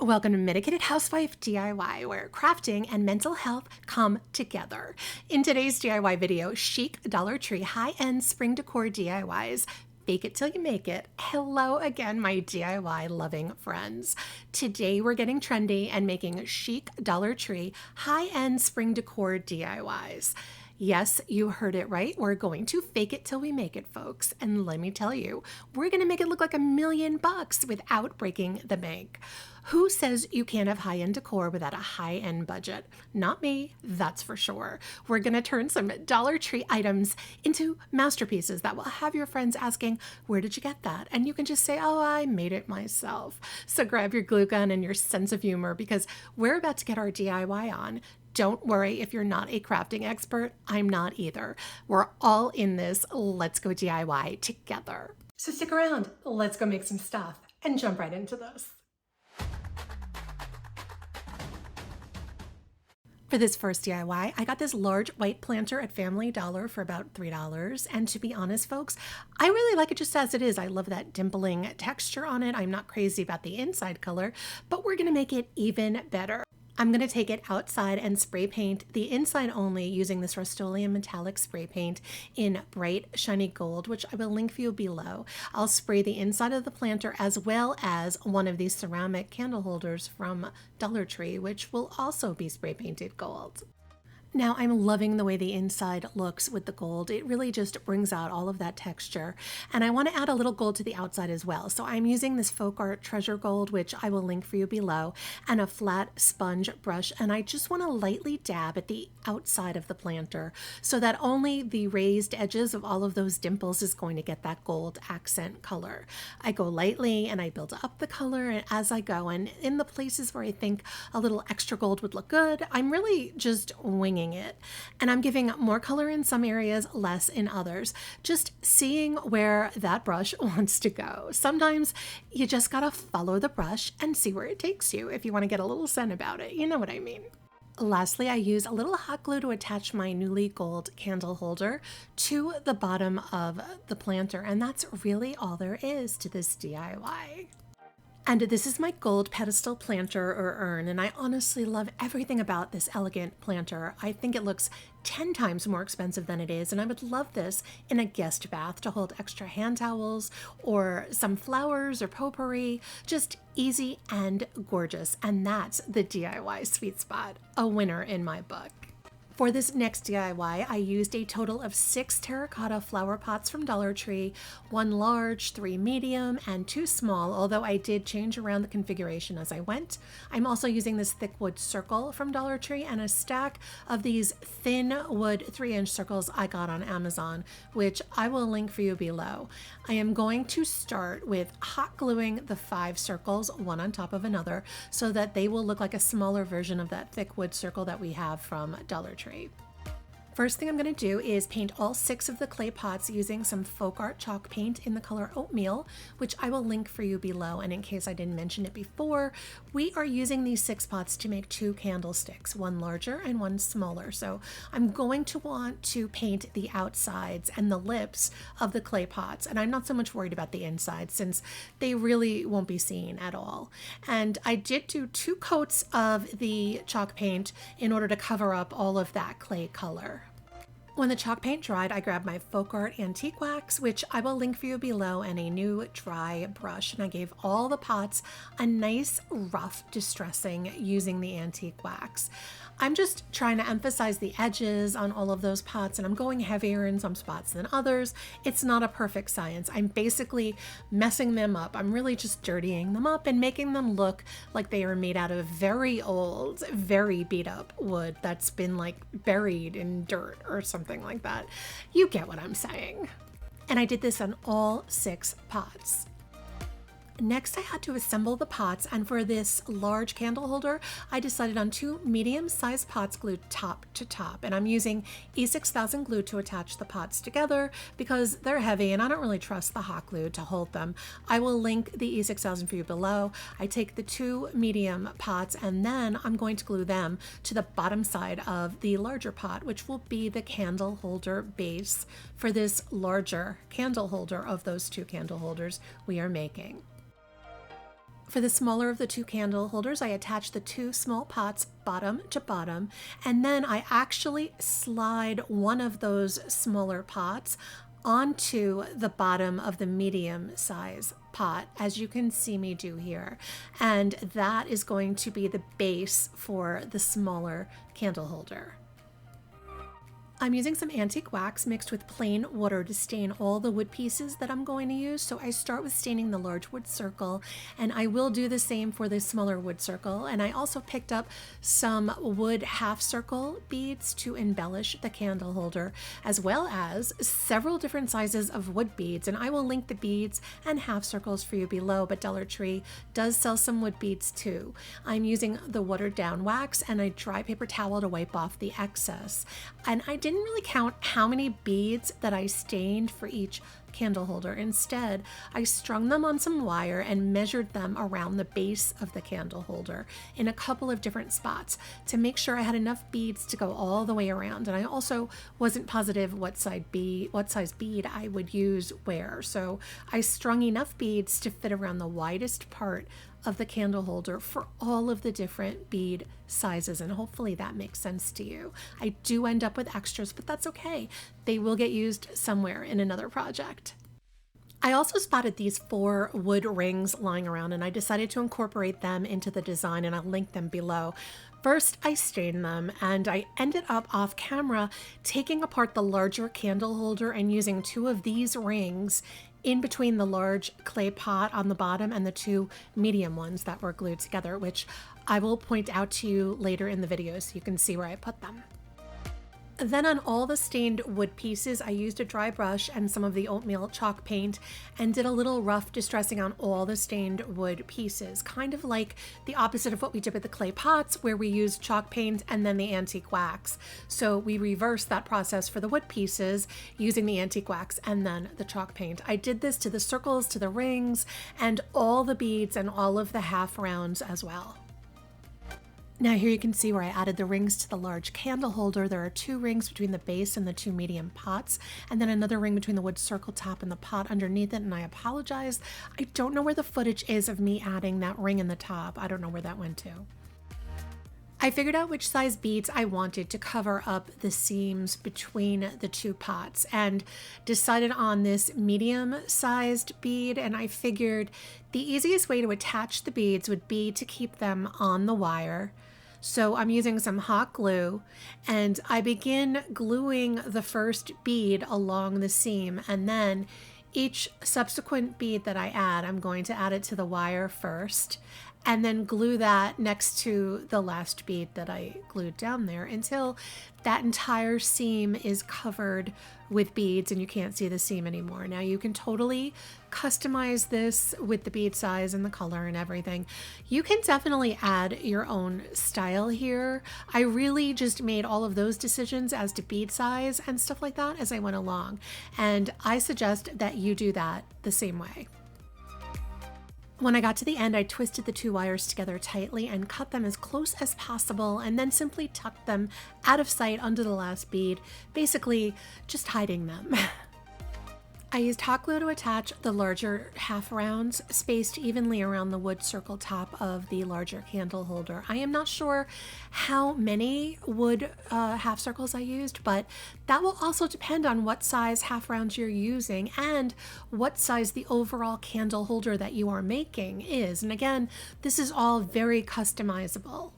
Welcome to Medicated Housewife DIY, where crafting and mental health come together. In today's DIY video, chic Dollar Tree high-end spring decor DIYs. Fake it till you make it. Hello again, my DIY loving friends. Today we're getting trendy and making chic Dollar Tree high-end spring decor DIYs. Yes, you heard it right. We're going to fake it till we make it, folks. And let me tell you, we're going to make it look like $1,000,000 without breaking the bank. Who says you can't have high-end decor without a high-end budget? Not me, that's for sure. We're going to turn some Dollar Tree items into masterpieces that will have your friends asking, where did you get that? And you can just say, oh, I made it myself. So grab your glue gun and your sense of humor because we're about to get our DIY on. Don't worry if you're not a crafting expert. I'm not either. We're all in this. Let's go DIY together. So stick around. Let's go make some stuff and jump right into this. For this first DIY, I got this large white planter at Family Dollar for about $3. And to be honest, folks, I really like it just as it is. I love that dimpling texture on it. I'm not crazy about the inside color, but we're going to make it even better. I'm going to take it outside and spray paint the inside only using this Rust-Oleum metallic spray paint in bright shiny gold, which I will link for you below. I'll spray the inside of the planter as well as one of these ceramic candle holders from Dollar Tree, which will also be spray painted gold. Now I'm loving the way the inside looks with the gold. It really just brings out all of that texture. And I want to add a little gold to the outside as well. So I'm using this Folk Art Treasure Gold, which I will link for you below, and a flat sponge brush. And I just want to lightly dab at the outside of the planter so that only the raised edges of all of those dimples is going to get that gold accent color. I go lightly and I build up the color as I go. And in the places where I think a little extra gold would look good, I'm really just winging it. And I'm giving more color in some areas, less in others, just seeing where that brush wants to go. Sometimes you just gotta follow the brush and see where it takes you if you want to get a little zen about it. You know what I mean. Lastly, I use a little hot glue to attach my newly gold candle holder to the bottom of the planter, and that's really all there is to this DIY. And this is my gold pedestal planter or urn, and I honestly love everything about this elegant planter. I think it looks 10 times more expensive than it is, and I would love this in a guest bath to hold extra hand towels or some flowers or potpourri. Just easy and gorgeous, and that's the DIY sweet spot. A winner in my book. For this next DIY, I used a total of 6 terracotta flower pots from Dollar Tree, 1 large, 3 medium, and 2 small, although I did change around the configuration as I went. I'm also using this thick wood circle from Dollar Tree and a stack of these thin wood 3-inch circles I got on Amazon, which I will link for you below. I am going to start with hot gluing the 5 circles, one on top of another, so that they will look like a smaller version of that thick wood circle that we have from Dollar Tree. First thing I'm going to do is paint all 6 of the clay pots using some Folk Art chalk paint in the color Oatmeal, which I will link for you below. And in case I didn't mention it before, we are using these 6 pots to make 2 candlesticks, one larger and one smaller. So I'm going to want to paint the outsides and the lips of the clay pots. And I'm not so much worried about the inside since they really won't be seen at all. And I did do 2 coats of the chalk paint in order to cover up all of that clay color. When the chalk paint dried, I grabbed my Folk Art antique wax, which I will link for you below, and a new dry brush, and I gave all the pots a nice rough distressing using the antique wax. I'm just trying to emphasize the edges on all of those pots, and I'm going heavier in some spots than others. It's not a perfect science. I'm basically messing them up. I'm really just dirtying them up and making them look like they are made out of very old, very beat up wood that's been like buried in dirt or something like that. You get what I'm saying. And I did this on all 6 pots. Next, I had to assemble the pots, and for this large candle holder, I decided on 2 medium-sized pots glued top to top, and I'm using E6000 glue to attach the pots together because they're heavy and I don't really trust the hot glue to hold them. I will link the E6000 for you below. I take the 2 medium pots and then I'm going to glue them to the bottom side of the larger pot, which will be the candle holder base for this larger candle holder of those 2 candle holders we are making. For the smaller of the two candle holders, I attach the two small pots bottom to bottom, and then I actually slide one of those smaller pots onto the bottom of the medium size pot, as you can see me do here. And that is going to be the base for the smaller candle holder. I'm using some antique wax mixed with plain water to stain all the wood pieces that I'm going to use. So I start with staining the large wood circle, and I will do the same for the smaller wood circle. And I also picked up some wood half circle beads to embellish the candle holder, as well as several different sizes of wood beads. And I will link the beads and half circles for you below, but Dollar Tree does sell some wood beads too. I'm using the watered down wax and a dry paper towel to wipe off the excess. And I didn't really count how many beads that I stained for each candle holder. Instead, I strung them on some wire and measured them around the base of the candle holder in a couple of different spots to make sure I had enough beads to go all the way around. And I also wasn't positive what size bead I would use where. So I strung enough beads to fit around the widest part of the candle holder for all of the different bead sizes, and hopefully that makes sense to you. I do end up with extras, but that's okay. They will get used somewhere in another project. I also spotted these 4 wood rings lying around, and I decided to incorporate them into the design, and I'll link them below. First, I stained them, and I ended up off camera taking apart the larger candle holder and using 2 of these rings in between the large clay pot on the bottom and the 2 medium ones that were glued together, which I will point out to you later in the video so you can see where I put them. Then on all the stained wood pieces, I used a dry brush and some of the oatmeal chalk paint and did a little rough distressing on all the stained wood pieces, kind of like the opposite of what we did with the clay pots, where we used chalk paint and then the antique wax. So we reversed that process for the wood pieces using the antique wax and then the chalk paint. I did this to the circles, to the rings, and all the beads and all of the half rounds as well. Now here you can see where I added the rings to the large candle holder. There are 2 rings between the base and the 2 medium pots, and then another ring between the wood circle top and the pot underneath it, and I apologize. I don't know where the footage is of me adding that ring in the top. I don't know where that went to. I figured out which size beads I wanted to cover up the seams between the 2 pots and decided on this medium-sized bead, and I figured the easiest way to attach the beads would be to keep them on the wire. So I'm using some hot glue, and I begin gluing the first bead along the seam, and then each subsequent bead that I add, I'm going to add it to the wire first, and then glue that next to the last bead that I glued down there until that entire seam is covered with beads and you can't see the seam anymore. Now you can totally customize this with the bead size and the color and everything. You can definitely add your own style here. I really just made all of those decisions as to bead size and stuff like that as I went along, and I suggest that you do that the same way. When I got to the end, I twisted the 2 wires together tightly and cut them as close as possible, and then simply tucked them out of sight under the last bead, basically just hiding them. I used hot glue to attach the larger half rounds spaced evenly around the wood circle top of the larger candle holder. I am not sure how many wood half circles I used, but that will also depend on what size half rounds you're using and what size the overall candle holder that you are making is. And again, this is all very customizable.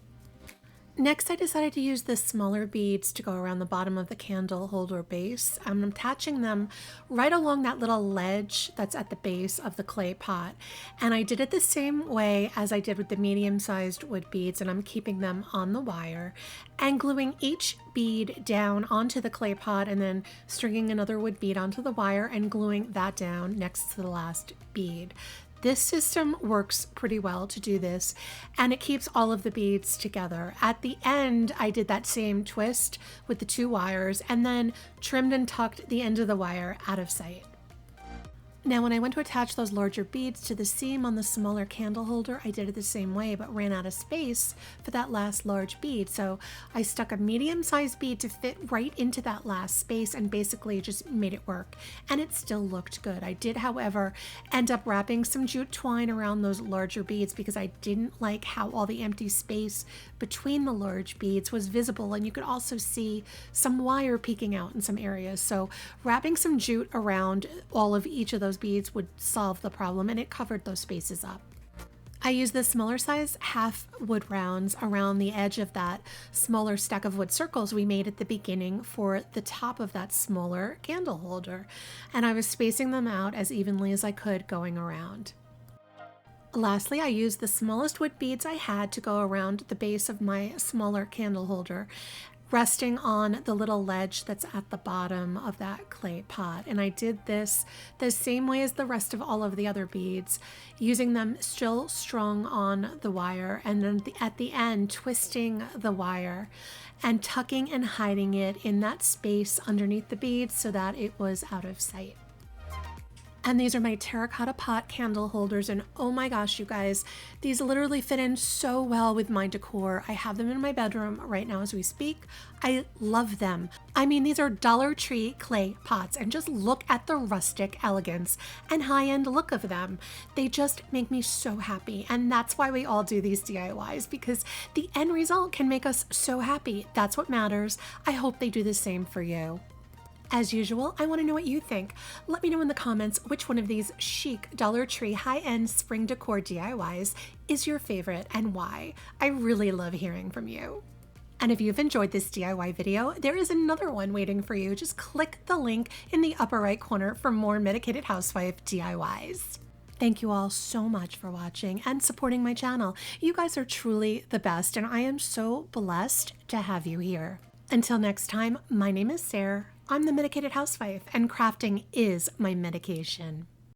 Next, I decided to use the smaller beads to go around the bottom of the candle holder base. I'm attaching them right along that little ledge that's at the base of the clay pot. And I did it the same way as I did with the medium-sized wood beads, and I'm keeping them on the wire and gluing each bead down onto the clay pot and then stringing another wood bead onto the wire and gluing that down next to the last bead. This system works pretty well to do this, and it keeps all of the beads together. At the end, I did that same twist with the 2 wires and then trimmed and tucked the end of the wire out of sight. Now, when I went to attach those larger beads to the seam on the smaller candle holder, I did it the same way, but ran out of space for that last large bead. So I stuck a medium-sized bead to fit right into that last space and basically just made it work. And it still looked good. I did, however, end up wrapping some jute twine around those larger beads because I didn't like how all the empty space between the large beads was visible, and you could also see some wire peeking out in some areas. So wrapping some jute around all of each of those beads would solve the problem, and it covered those spaces up. I used the smaller size half wood rounds around the edge of that smaller stack of wood circles we made at the beginning for the top of that smaller candle holder, and I was spacing them out as evenly as I could going around. Lastly, I used the smallest wood beads I had to go around the base of my smaller candle holder, resting on the little ledge that's at the bottom of that clay pot. And I did this the same way as the rest of all of the other beads, using them still strung on the wire, and then at the end twisting the wire and tucking and hiding it in that space underneath the beads so that it was out of sight. And these are my terracotta pot candle holders, and oh my gosh, you guys, these literally fit in so well with my decor. I have them in my bedroom right now as we speak. I love them. I mean, these are Dollar Tree clay pots, and just look at the rustic elegance and high-end look of them. They just make me so happy, and that's why we all do these DIYs, because the end result can make us so happy. That's what matters. I hope they do the same for you. As usual, I want to know what you think. Let me know in the comments which one of these chic Dollar Tree high-end spring decor DIYs is your favorite and why. I really love hearing from you. And if you've enjoyed this DIY video, there is another one waiting for you. Just click the link in the upper right corner for more Medicated Housewife DIYs. Thank you all so much for watching and supporting my channel. You guys are truly the best, and I am so blessed to have you here. Until next time, my name is Sarah. I'm the Medicated Housewife, and crafting is my medication.